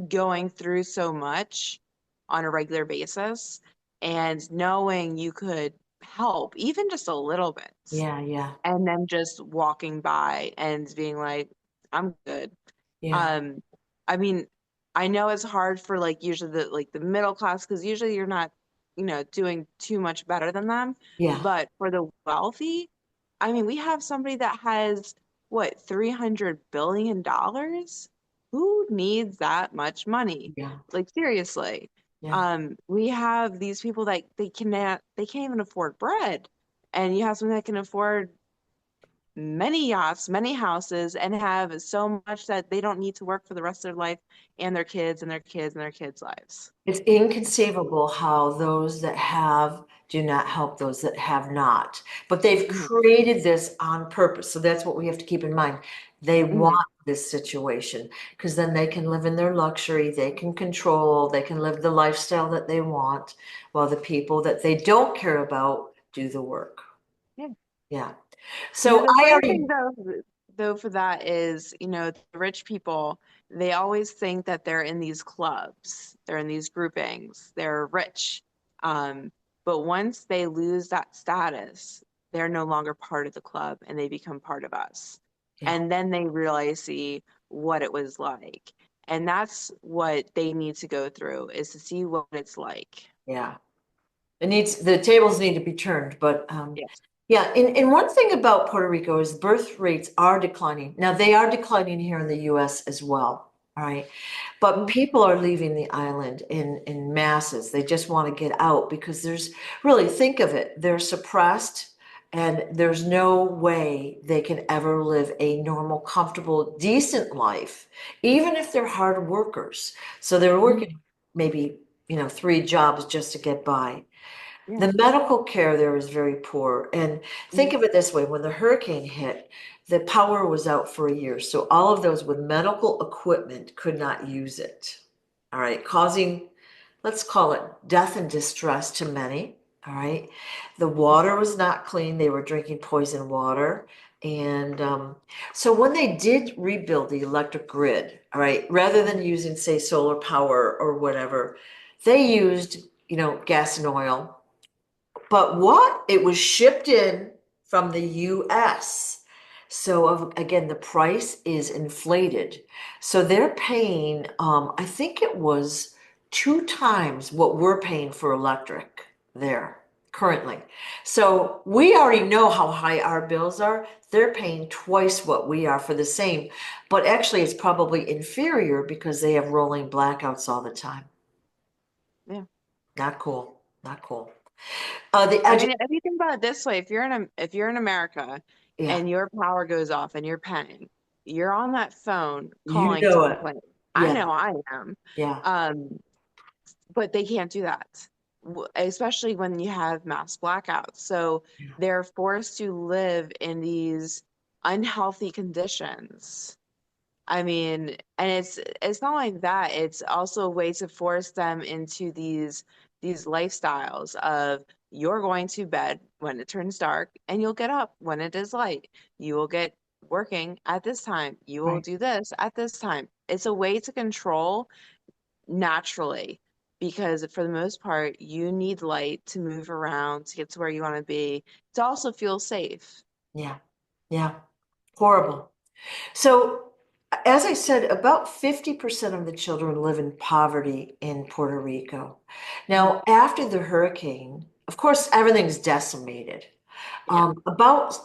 Speaker 2: going through so much on a regular basis and knowing you could help even just a little bit
Speaker 1: Yeah. Yeah.
Speaker 2: and then just walking by and being like, I'm good.
Speaker 1: Yeah.
Speaker 2: Um, I mean, I know it's hard for like usually the middle class because usually you're not, doing too much better than them.
Speaker 1: Yeah.
Speaker 2: But for the wealthy, I mean, we have somebody that has what, $300 billion? Who needs that much money?
Speaker 1: Yeah.
Speaker 2: Like seriously.
Speaker 1: Yeah.
Speaker 2: We have these people that they can't even afford bread and you have someone that can afford many yachts, many houses, and have so much that they don't need to work for the rest of their life and their kids and their kids and their kids' lives.
Speaker 1: It's inconceivable how those that have do not help those that have not. But they've
Speaker 2: Hmm.
Speaker 1: created this on purpose. So that's what we have to keep in mind. They want
Speaker 2: Hmm.
Speaker 1: this situation because then they can live in their luxury, they can control, they can live the lifestyle that they want, while the people that they don't care about do the work.
Speaker 2: Yeah.
Speaker 1: Yeah.
Speaker 2: You know,
Speaker 1: So
Speaker 2: the
Speaker 1: I
Speaker 2: funny thing
Speaker 1: already,
Speaker 2: though for that is, the rich people, they always think that they're in these clubs, they're in these groupings, they're rich. Um, but once they lose that status, they're no longer part of the club and they become part of us.
Speaker 1: yeah,
Speaker 2: And then they realize, see what it was like. And that's what they need to go through is to see what it's like.
Speaker 1: yeah. The tables need to be turned, but
Speaker 2: Yes.
Speaker 1: yeah, and one thing about Puerto Rico is birth rates are declining. Now they are declining here in the US as well. All right. But
Speaker 2: Mhm.
Speaker 1: people are leaving the island in masses. They just want to get out because there's really, think of it, they're suppressed and there's no way they can ever live a normal, comfortable, decent life, even if they're hard workers. So they're
Speaker 2: Mhm.
Speaker 1: working maybe, 3 jobs just to get by.
Speaker 2: Yeah.
Speaker 1: The medical care there is very poor. And think
Speaker 2: Mhm.
Speaker 1: of it this way, when the hurricane hit, the power was out for a year. So all of those with medical equipment could not use it. All right, causing, let's call it death and distress to many. All right. The water was not clean. They were drinking poison water. And so when they did rebuild the electric grid, all right, rather than using, say, solar power or whatever, they used, gas and oil, but what? It was shipped in from the US. So again, the price is inflated. So they're paying, I think it was 2 times what we're paying for electric there currently. So we already know how high our bills are. They're paying twice what we are for the same. But actually, it's probably inferior because they have rolling blackouts all the time.
Speaker 2: Yeah.
Speaker 1: Not cool. Not cool. The
Speaker 2: I
Speaker 1: edu
Speaker 2: mean, if you think about it this way, if you're in America
Speaker 1: yeah.
Speaker 2: and your power goes off and you're paying, you're on that phone
Speaker 1: You
Speaker 2: calling to
Speaker 1: know it.
Speaker 2: complain. I
Speaker 1: Yeah,
Speaker 2: know I am.
Speaker 1: yeah,
Speaker 2: Um, but they can't do that, especially when you have mass blackouts. So
Speaker 1: yeah,
Speaker 2: they're forced to live in these unhealthy conditions. I mean, and it's not like that. It's also a way to force them into these lifestyles of you're going to bed when it turns dark and you'll get up when it is light. You will get working at this time. You will
Speaker 1: right.
Speaker 2: do this at this time. It's a way to control naturally because for the most part, you need light to move around, to get to where you want to be, to also feel safe.
Speaker 1: Yeah, yeah. Horrible. So, as I said, about 50% of the children live in poverty in Puerto Rico.
Speaker 2: Mhm.
Speaker 1: Now, after the hurricane, of course, everything's decimated.
Speaker 2: Yeah.
Speaker 1: About,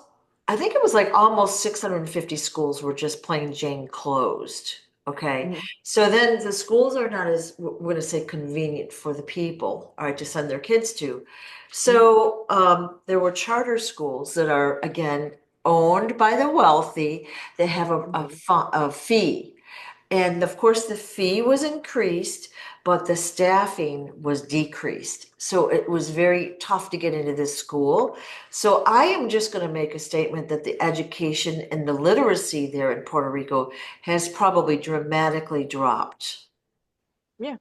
Speaker 1: I think it was like almost 650 schools were just plain Jane closed. Okay.
Speaker 2: Mhm.
Speaker 1: So then the schools are not as, we're going to say, convenient for the people, all right, to send their kids to.
Speaker 2: Mhm.
Speaker 1: So there were charter schools that are, again, owned by the wealthy. They have
Speaker 2: Mhm.
Speaker 1: a fee. And of course, the fee was increased, but the staffing was decreased. So it was very tough to get into this school. So I am just going to make a statement that the education and the literacy there in Puerto Rico has probably dramatically dropped.
Speaker 2: Yeah.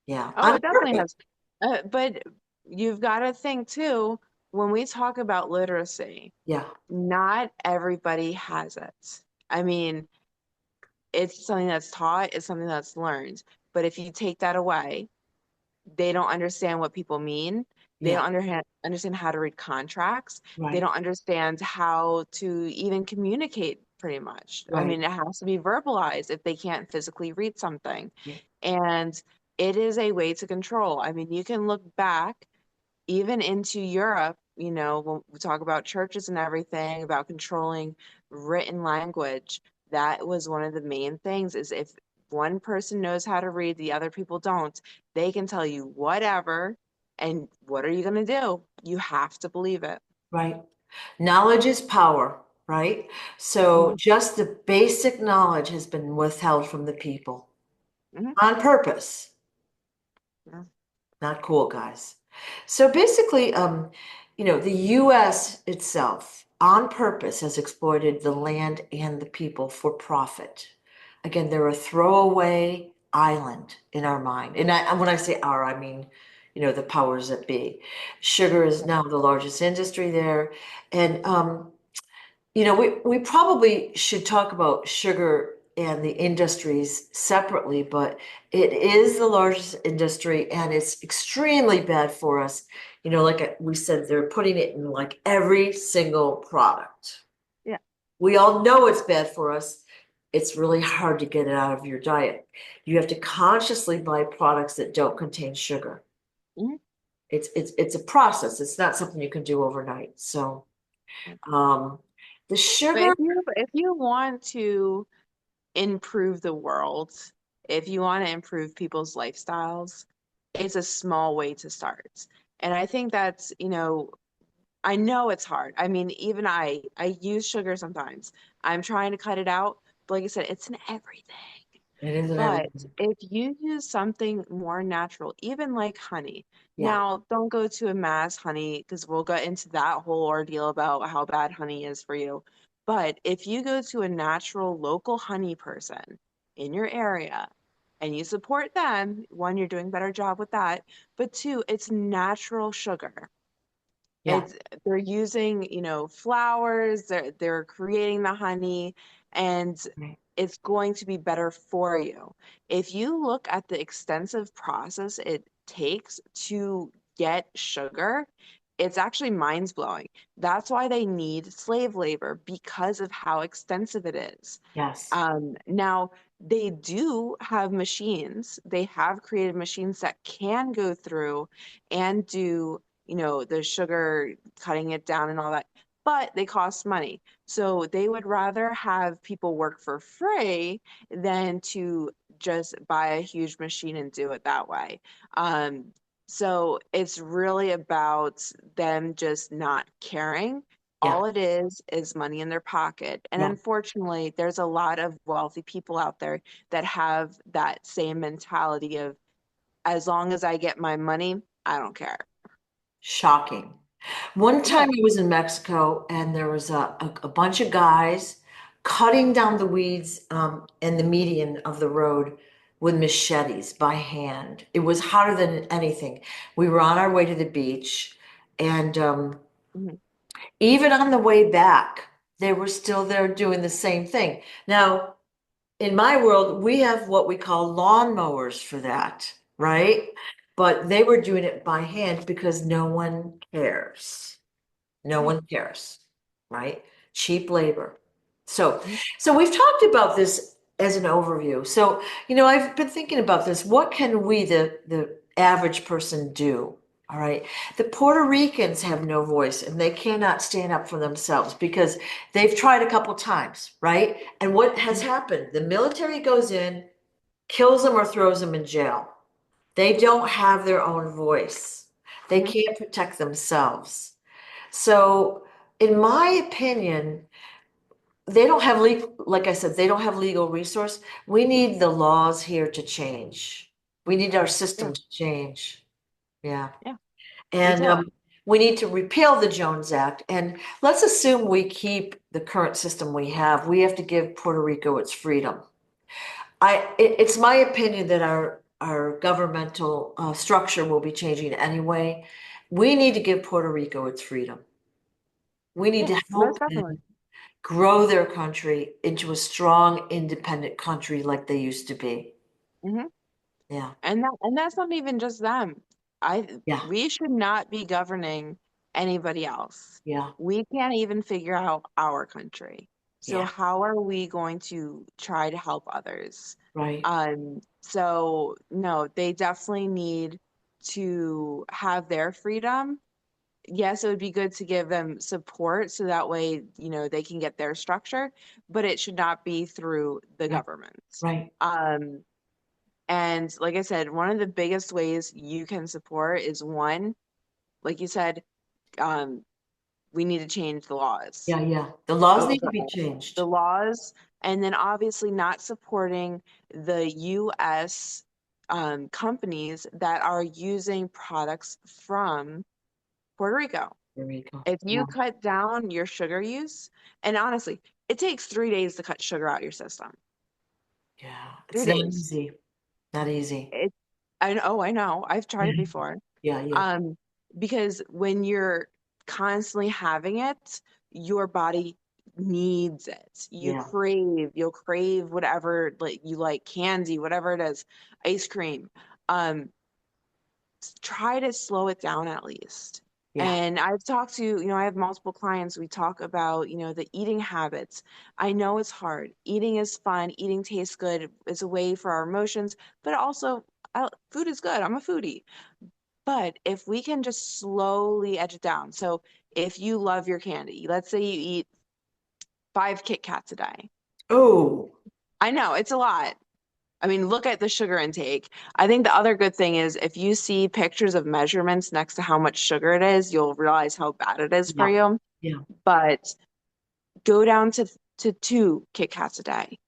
Speaker 1: Yeah,
Speaker 2: Oh,
Speaker 1: on
Speaker 2: it definitely
Speaker 1: purpose.
Speaker 2: has. But you've got to think too, when we talk about literacy,
Speaker 1: Yeah,
Speaker 2: not everybody has it. I mean, it's something that's taught, it's something that's learned. But if you take that away, they don't understand what people mean. They
Speaker 1: yeah,
Speaker 2: don't understand how to read contracts. They
Speaker 1: right,
Speaker 2: don't understand how to even communicate, pretty much. I
Speaker 1: right.
Speaker 2: mean, it has to be verbalized if they can't physically read something.
Speaker 1: Yeah,
Speaker 2: And it is a way to control. I mean, you can look back even into Europe, when we talk about churches and everything, about controlling written language, that was one of the main things is if one person knows how to read, the other people don't, they can tell you whatever, and what are you going to do? You have to believe it.
Speaker 1: right. Knowledge is power, right? So
Speaker 2: Mhm.
Speaker 1: just the basic knowledge has been withheld from the people
Speaker 2: Mhm.
Speaker 1: on purpose.
Speaker 2: Yeah.
Speaker 1: Not cool, guys. So basically, the US itself on purpose has exploited the land and the people for profit. Again, they're a throwaway island in our mind. And when I say our, I mean, the powers that be. Sugar is now the largest industry there. And we probably should talk about sugar and the industries separately, but it is the largest industry and it's extremely bad for us. Like we said, they're putting it in like every single product.
Speaker 2: Yeah.
Speaker 1: We all know it's bad for us. It's really hard to get it out of your diet. You have to consciously buy products that don't contain sugar.
Speaker 2: Mhm.
Speaker 1: It's a process. It's not something you can do overnight. So, um, the
Speaker 2: But
Speaker 1: sugar,
Speaker 2: if you want to improve the world, if you want to improve people's lifestyles, it's a small way to start. And I think that's, I know it's hard. I mean, even I use sugar sometimes. I'm trying to cut it out, but like I said, it's in everything.
Speaker 1: it isn't
Speaker 2: But
Speaker 1: everything.
Speaker 2: if you use something more natural, even like honey,
Speaker 1: Yeah,
Speaker 2: now don't go to a mass honey because we'll get into that whole ordeal about how bad honey is for you. But if you go to a natural local honey person in your area and you support them, one, you're doing a better job with that. But two, it's natural sugar.
Speaker 1: yeah,
Speaker 2: It's they're using, flowers, they're creating the honey, and
Speaker 1: right.
Speaker 2: it's going to be better for you. If you look at the extensive process it takes to get sugar, it's actually mind-blowing. That's why they need slave labor because of how extensive it is.
Speaker 1: Yes,
Speaker 2: Now, they do have machines. They have created machines that can go through and do, the sugar, cutting it down and all that, but they cost money. So they would rather have people work for free than to just buy a huge machine and do it that way. Um, so it's really about them just not caring.
Speaker 1: yeah,
Speaker 2: All it is money in their pocket. And
Speaker 1: yeah.
Speaker 2: unfortunately, there's a lot of wealthy people out there that have that same mentality of as long as I get my money, I don't care.
Speaker 1: Shocking. One
Speaker 2: Yeah.
Speaker 1: time I was in Mexico and there was a bunch of guys cutting down the weeds in the median of the road with machetes by hand. It was hotter than anything. We were on our way to the beach and
Speaker 2: Mhm.
Speaker 1: even on the way back, they were still there doing the same thing. Now, in my world, we have what we call lawnmowers for that, right? But they were doing it by hand because no one cares. No
Speaker 2: Yeah.
Speaker 1: one cares, right? Cheap labor. So,
Speaker 2: Mhm.
Speaker 1: so we've talked about this as an overview. So, I've been thinking about this. What can we, the average person, do? All right. The Puerto Ricans have no voice and they cannot stand up for themselves because they've tried a couple times, right? And what has
Speaker 2: Mhm.
Speaker 1: happened? The military goes in, kills them or throws them in jail. They don't have their own voice. They
Speaker 2: Mhm.
Speaker 1: can't protect themselves. So, in my opinion, they don't have legal, like I said, they don't have legal resource. We need the laws here to change. We need our
Speaker 2: Yeah.
Speaker 1: system to change. Yeah.
Speaker 2: Yeah. We
Speaker 1: And
Speaker 2: do.
Speaker 1: we need to repeal the Jones Act. And let's assume we keep the current system we have. We have to give Puerto Rico its freedom. It's my opinion that our governmental structure will be changing anyway. We need to give Puerto Rico its freedom. We need
Speaker 2: Yeah.
Speaker 1: to
Speaker 2: Most
Speaker 1: help
Speaker 2: definitely.
Speaker 1: them grow their country into a strong, independent country like they used to be.
Speaker 2: Hmm.
Speaker 1: Yeah,
Speaker 2: And that's not even just them.
Speaker 1: yeah,
Speaker 2: We should not be governing anybody else.
Speaker 1: yeah,
Speaker 2: We can't even figure out our country. So
Speaker 1: yeah,
Speaker 2: how are we going to try to help others?
Speaker 1: right,
Speaker 2: So no, they definitely need to have their freedom. Yes, it would be good to give them support so that way, they can get their structure, but it should not be through the
Speaker 1: right,
Speaker 2: government.
Speaker 1: right.
Speaker 2: Um, and like I said, one of the biggest ways you can support is one, like you said, um, we need to change the laws.
Speaker 1: Yeah, yeah. The laws need to be
Speaker 2: Overall, the
Speaker 1: changed.
Speaker 2: laws, and then obviously not supporting the US companies that are using products from Puerto Rico.
Speaker 1: There we go.
Speaker 2: If
Speaker 1: Yeah,
Speaker 2: you cut down your sugar use, and honestly, it takes 3 days to cut sugar out of your system.
Speaker 1: yeah. It's
Speaker 2: Three
Speaker 1: not
Speaker 2: days.
Speaker 1: easy. Not easy.
Speaker 2: It, I know, oh, I know. I've tried it before.
Speaker 1: Yeah, yeah,
Speaker 2: Um, because when you're constantly having it, your body needs it.
Speaker 1: yeah.
Speaker 2: You'll crave whatever like you like, candy, whatever it is, ice cream. Um, try to slow it down at least.
Speaker 1: Yeah.
Speaker 2: And I've talked to, I have multiple clients. We talk about, the eating habits. I know it's hard. Eating is fun. Eating tastes good. It's a way for our emotions, but also food is good. I'm a foodie. But if we can just slowly edge it down. So if you love your candy, let's say you eat 5 Kit Kats a day.
Speaker 1: Oh,
Speaker 2: I know it's a lot. I mean, look at the sugar intake. I think the other good thing is if you see pictures of measurements next to how much sugar it is, you'll realize how bad it is for
Speaker 1: yeah,
Speaker 2: you.
Speaker 1: yeah,
Speaker 2: But go down to 2 Kit Kats a day.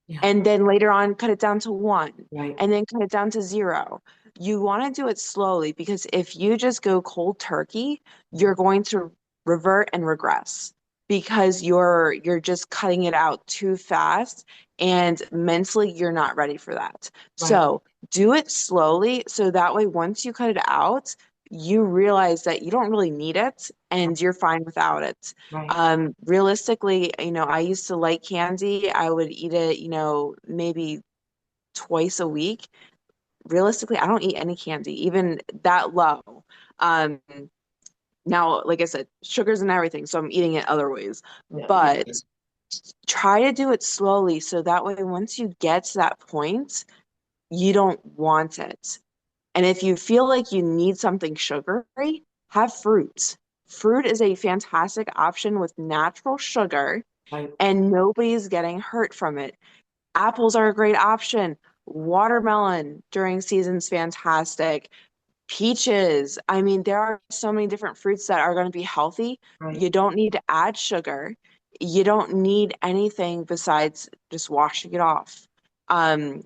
Speaker 1: yeah.
Speaker 2: And then later on, cut it down to one,
Speaker 1: Right,
Speaker 2: and then cut it down to zero. You want to do it slowly because if you just go cold turkey, you're going to revert and regress because you're just cutting it out too fast and mentally you're not ready for that.
Speaker 1: right,
Speaker 2: So do it slowly so that way once you cut it out, you realize that you don't really need it and you're fine without it.
Speaker 1: right.
Speaker 2: Realistically, I used to like candy. I would eat it, maybe twice a week. Realistically, I don't eat any candy, even that low. Um, now, like I said, sugars and everything, so I'm eating it other ways.
Speaker 1: Yeah,
Speaker 2: But
Speaker 1: yeah.
Speaker 2: try to do it slowly so that way once you get to that point, you don't want it. And if you feel like you need something sugary, have fruit. Fruit is a fantastic option with natural sugar
Speaker 1: Right,
Speaker 2: and nobody's getting hurt from it. Apples are a great option. Watermelon during season's fantastic. Peaches. I mean, there are so many different fruits that are going to be healthy.
Speaker 1: right.
Speaker 2: You don't need to add sugar. You don't need anything besides just washing it off. Um,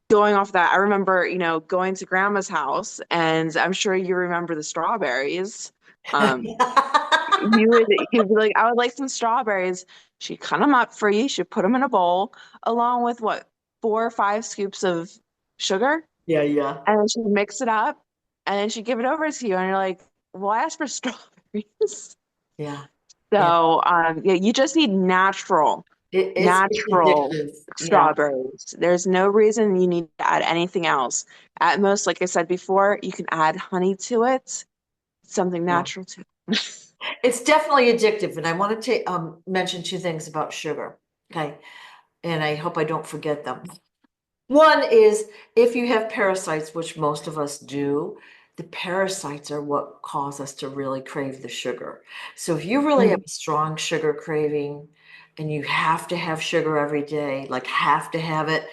Speaker 2: going off that, I remember, going to grandma's house, and I'm sure you remember the strawberries. Um, you'd be like, I would like some strawberries. She'd cut them up for you. She'd put them in a bowl, along with what, 4 or 5 scoops of sugar,
Speaker 1: Yeah, yeah,
Speaker 2: and then she'd mix it up, and then she'd give it over to you, and you're like, well, I asked for strawberries.
Speaker 1: yeah, yeah.
Speaker 2: So, yeah, you just need
Speaker 1: It's
Speaker 2: natural
Speaker 1: addictive. Yeah,
Speaker 2: strawberries. There's no reason you need to add anything else. At most, like I said before, you can add honey to it, something
Speaker 1: yeah.
Speaker 2: natural to it.
Speaker 1: It's definitely addictive, and I want to mention two things about sugar. Okay, and I hope I don't forget them. One is if you have parasites, which most of us do, the parasites are what cause us to really crave the sugar. So if you really have
Speaker 2: Mhm.
Speaker 1: a strong sugar craving and you have to have sugar every day, like have to have it,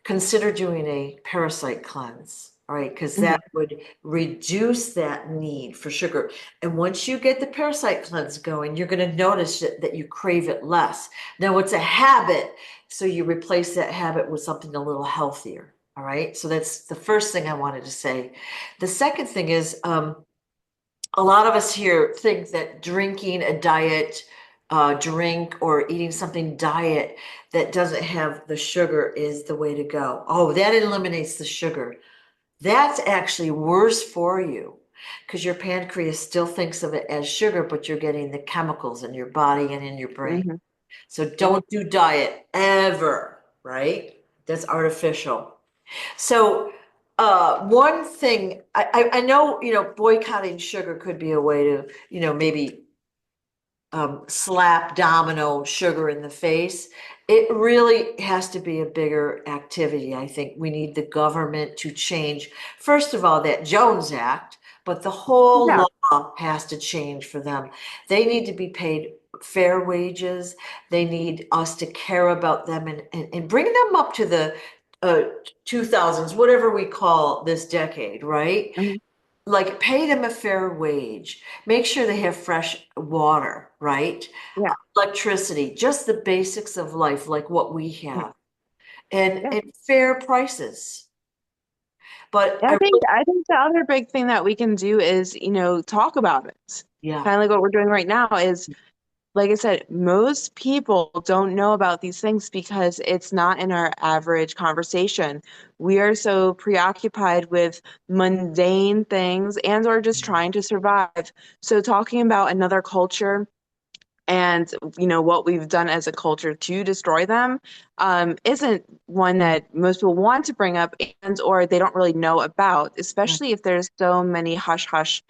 Speaker 1: consider doing a parasite cleanse, all right? Because that
Speaker 2: Mhm.
Speaker 1: would reduce that need for sugar. And once you get the parasite cleanse going, you're going to notice that you crave it less. Now, it's a habit, so you replace that habit with something a little healthier, all right? So that's the first thing I wanted to say. The second thing is, a lot of us here think that drinking a diet drink or eating something diet that doesn't have the sugar is the way to go. Oh, that eliminates the sugar. That's actually worse for you because your pancreas still thinks of it as sugar, but you're getting the chemicals in your body and in your brain.
Speaker 2: Mhm.
Speaker 1: So
Speaker 2: Yep.
Speaker 1: don't do diet ever, right? That's artificial. So, one thing I know, boycotting sugar could be a way to, maybe slap domino sugar in the face. It really has to be a bigger activity. I think we need the government to change, first of all, that Jones Act, but the whole
Speaker 2: Yeah.
Speaker 1: law has to change for them. They need to be paid fair wages. They need us to care about them and bring them up to the uh, 2000s, whatever we call this decade, right?
Speaker 2: Mhm.
Speaker 1: like pay them a fair wage, make sure they have fresh water, right?
Speaker 2: Yeah.
Speaker 1: Electricity, just the basics of life, like what we
Speaker 2: Mm.
Speaker 1: have, and
Speaker 2: Yeah.
Speaker 1: fair prices. But
Speaker 2: Yeah,
Speaker 1: I really,
Speaker 2: I think the other big thing that we can do is, talk about it.
Speaker 1: yeah,
Speaker 2: Kind of like what we're doing right now is, like I said, most people don't know about these things because it's not in our average conversation. We are so preoccupied with mundane things and or just trying to survive. So talking about another culture and what we've done as a culture to destroy them isn't one that most people want to bring up and or they don't really know about, especially if there's so many hush hush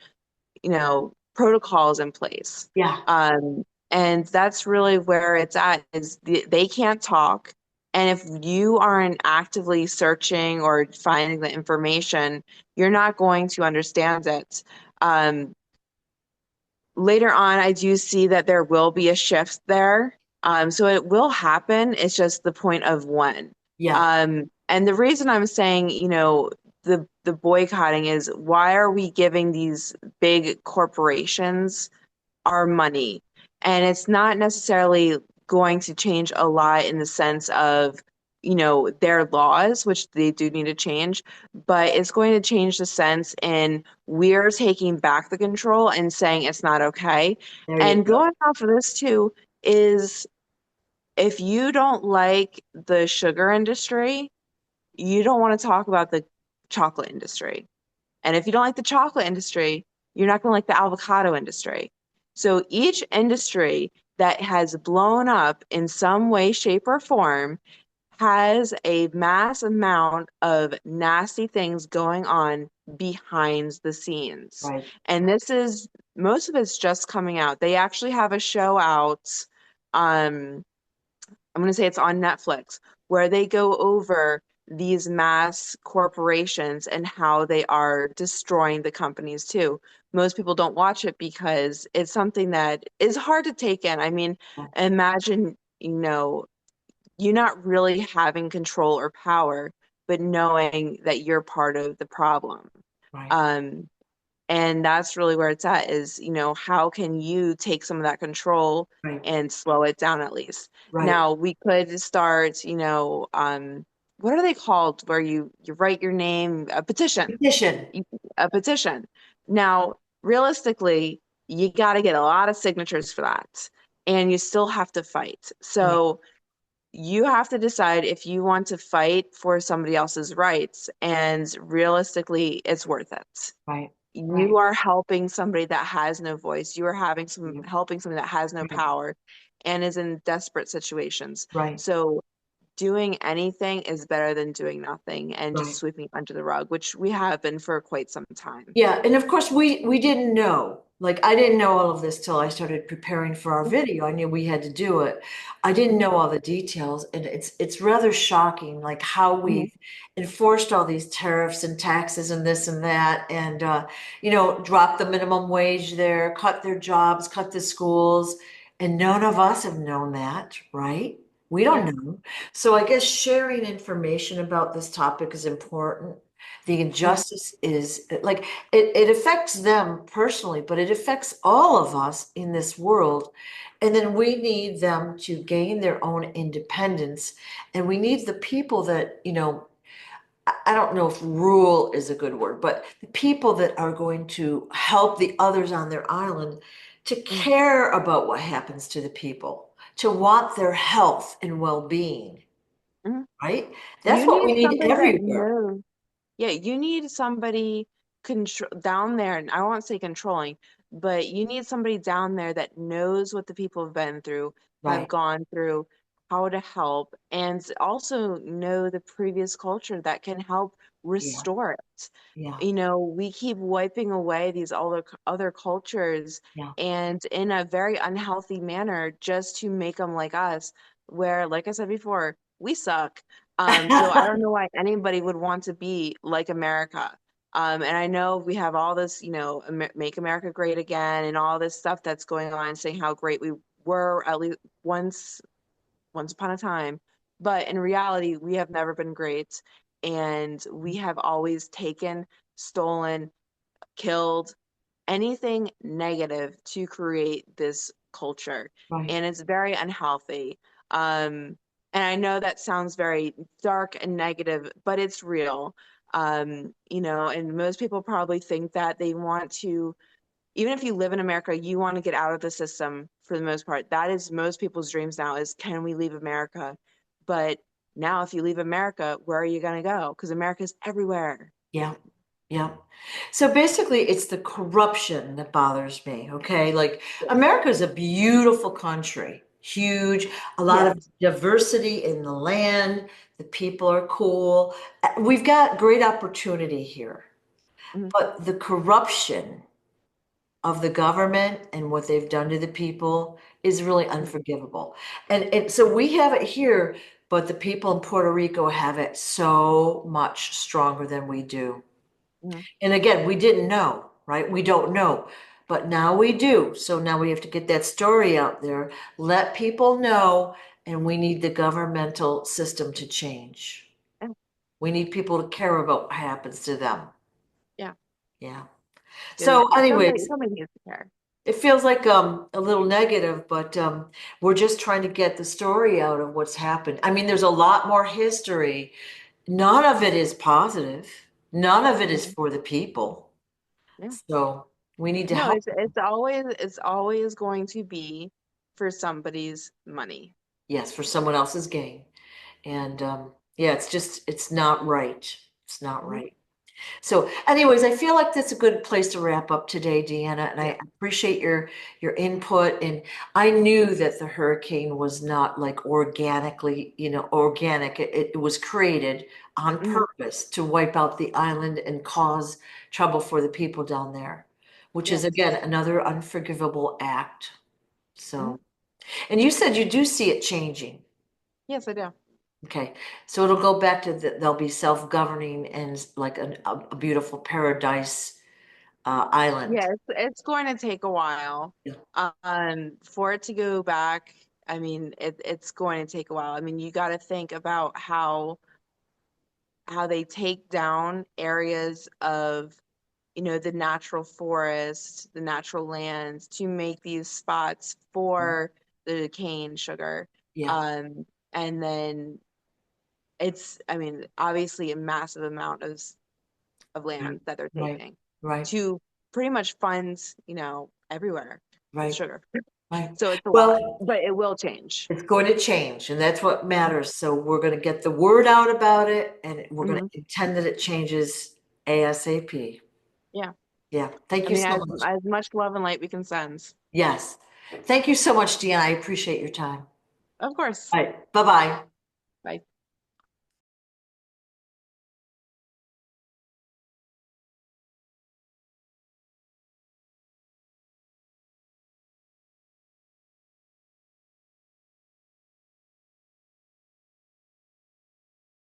Speaker 2: protocols in place.
Speaker 1: yeah,
Speaker 2: Um, and that's really where it's at is they can't talk. And if you aren't actively searching or finding the information, you're not going to understand it. Um, Later on, I do see that there will be a shift there. So it will happen. It's just the point of when.
Speaker 1: yeah,
Speaker 2: And the reason I'm saying, the boycotting is why are we giving these big corporations our money? And it's not necessarily going to change a lot in the sense of, their laws, which they do need to change, but it's going to change the sense in we're taking back the control and saying it's not okay.
Speaker 1: there you
Speaker 2: And
Speaker 1: go.
Speaker 2: going off of this too is if you don't like the sugar industry, you don't want to talk about the chocolate industry. And if you don't like the chocolate industry, you're not going to like the avocado industry. So each industry that has blown up in some way, shape, or form has a mass amount of nasty things going on behind the scenes.
Speaker 1: Right.
Speaker 2: And this is most of it's just coming out. They actually have a show out. Um, I'm going to say it's on Netflix, where they go over these mass corporations and how they are destroying the companies too. Most people don't watch it because it's something that is hard to take in. I mean, imagine, you're not really having control or power, but knowing that you're part of the problem.
Speaker 1: Right,
Speaker 2: Um, and that's really where it's at is, how can you take some of that control
Speaker 1: right,
Speaker 2: and slow it down at least?
Speaker 1: right.
Speaker 2: Now we could start, what are they called where you write your name, a petition,
Speaker 1: Petition.
Speaker 2: You- a petition. Now, realistically, you got to get a lot of signatures for that, and you still have to fight.
Speaker 1: Right,
Speaker 2: So you have to decide if you want to fight for somebody else's rights, and realistically, it's worth it.
Speaker 1: right,
Speaker 2: You
Speaker 1: right,
Speaker 2: are helping somebody that has no voice. You are having some
Speaker 1: yeah,
Speaker 2: helping somebody that has no
Speaker 1: right,
Speaker 2: power and is in desperate situations.
Speaker 1: right,
Speaker 2: So doing anything is better than doing nothing and just
Speaker 1: right.
Speaker 2: sweeping under the rug, which we have been for quite some time.
Speaker 1: Yeah, and of course we didn't know. Like I didn't know all of this till I started preparing for our video. I knew we had to do it. I didn't know all the details, and it's rather shocking, like how
Speaker 2: Mhm.
Speaker 1: we've enforced all these tariffs and taxes and this and that, and dropped the minimum wage there, cut their jobs, cut the schools, and none of us have known that, right? We don't
Speaker 2: Yeah.
Speaker 1: know. So I guess sharing information about this topic is important. The
Speaker 2: Mhm.
Speaker 1: injustice is like it affects them personally, but it affects all of us in this world. And then we need them to gain their own independence. And we need the people that, I don't know if rule is a good word, but the people that are going to help the others on their island to
Speaker 2: Mhm.
Speaker 1: care about what happens to the people, to want their health and well-being,
Speaker 2: Mhm.
Speaker 1: right? That's
Speaker 2: You
Speaker 1: what
Speaker 2: need
Speaker 1: we need
Speaker 2: somebody that
Speaker 1: everywhere.
Speaker 2: knows. Yeah, you need somebody down there, and I won't say controlling, but you need somebody down there that knows what the people have been through, have
Speaker 1: Right.
Speaker 2: gone through, how to help, and also know the previous culture that can help
Speaker 1: Yeah.
Speaker 2: restore it.
Speaker 1: Yeah.
Speaker 2: We keep wiping away these other cultures
Speaker 1: Yeah.
Speaker 2: and in a very unhealthy manner just to make them like us, where, like I said before, we suck. So I don't know why anybody would want to be like America. And I know we have all this, Make America Great Again and all this stuff that's going on, saying how great we were at least once upon a time. But in reality, we have never been great. And we have always taken, stolen, killed, anything negative to create this culture.
Speaker 1: Right.
Speaker 2: And it's very unhealthy. And I know that sounds very dark and negative, but it's real. And most people probably think that they want to, even if you live in America, you want to get out of the system for the most part. That is most people's dreams now is, can we leave America? But now if you leave America, where are you going to go? Because America's everywhere.
Speaker 1: Yeah. Yeah. So basically, it's the corruption that bothers me. Okay. Like
Speaker 2: Yeah.
Speaker 1: America is a beautiful country, huge, a lot of
Speaker 2: Yes.
Speaker 1: diversity in the land. The people are cool. We've got great opportunity here,
Speaker 2: Mhm.
Speaker 1: but the corruption of the government and what they've done to the people is really unforgivable. And so we have it here, but the people in Puerto Rico have it so much stronger than we do.
Speaker 2: Mhm.
Speaker 1: And again, we didn't know, right? We don't know, but now we do. So now we have to get that story out there, let people know, and we need the governmental system to change.
Speaker 2: Yeah.
Speaker 1: We need people to care about what happens to them.
Speaker 2: Yeah.
Speaker 1: Yeah.
Speaker 2: Because
Speaker 1: So, anyways,
Speaker 2: somebody needs to care.
Speaker 1: it feels like a little negative, but we're just trying to get the story out of what's happened. I mean, there's a lot more history. None of it is positive. None of it is
Speaker 2: Mhm.
Speaker 1: for the people.
Speaker 2: Yeah.
Speaker 1: So we need to
Speaker 2: No,
Speaker 1: help.
Speaker 2: it's always going to be for somebody's money.
Speaker 1: Yes, for someone else's gain. And yeah, it's not right. It's not
Speaker 2: Hmm.
Speaker 1: right. So, anyways, I feel like that's a good place to wrap up today, Deanna, and
Speaker 2: Yeah.
Speaker 1: I appreciate your input. And I knew that the hurricane was not like organically, organic. It was created on
Speaker 2: Hmm.
Speaker 1: purpose to wipe out the island and cause trouble for the people down there, which is
Speaker 2: Yes.
Speaker 1: again another unforgivable act.
Speaker 2: Hmm.
Speaker 1: So, and you said you do see it changing.
Speaker 2: Yes, I do.
Speaker 1: Okay, so it'll go back to they'll be self-governing and like a beautiful paradise island.
Speaker 2: Yeah, it's going to take a while.
Speaker 1: Yeah,
Speaker 2: For it to go back, I mean, it's going to take a while. I mean, you got to think about how they take down areas of, the natural forest, the natural lands to make these spots for the cane sugar.
Speaker 1: yeah,
Speaker 2: Um, and then I mean, obviously a massive amount of
Speaker 1: right,
Speaker 2: land that they're
Speaker 1: right,
Speaker 2: taking
Speaker 1: right,
Speaker 2: to pretty much fund, everywhere with
Speaker 1: right,
Speaker 2: sugar.
Speaker 1: right.
Speaker 2: So it's a lot,
Speaker 1: Well,
Speaker 2: but it will change.
Speaker 1: it's going to change, and that's what matters. So we're going to get the word out about it, and we're going
Speaker 2: Hmm.
Speaker 1: to intend that it changes ASAP.
Speaker 2: Yeah.
Speaker 1: Yeah, thank
Speaker 2: I
Speaker 1: you
Speaker 2: mean,
Speaker 1: so
Speaker 2: as
Speaker 1: much.
Speaker 2: as much love and light we can send.
Speaker 1: Yes, thank you so much, Deanna. I appreciate your time.
Speaker 2: Of course.
Speaker 1: All right, bye-bye.
Speaker 2: Bye.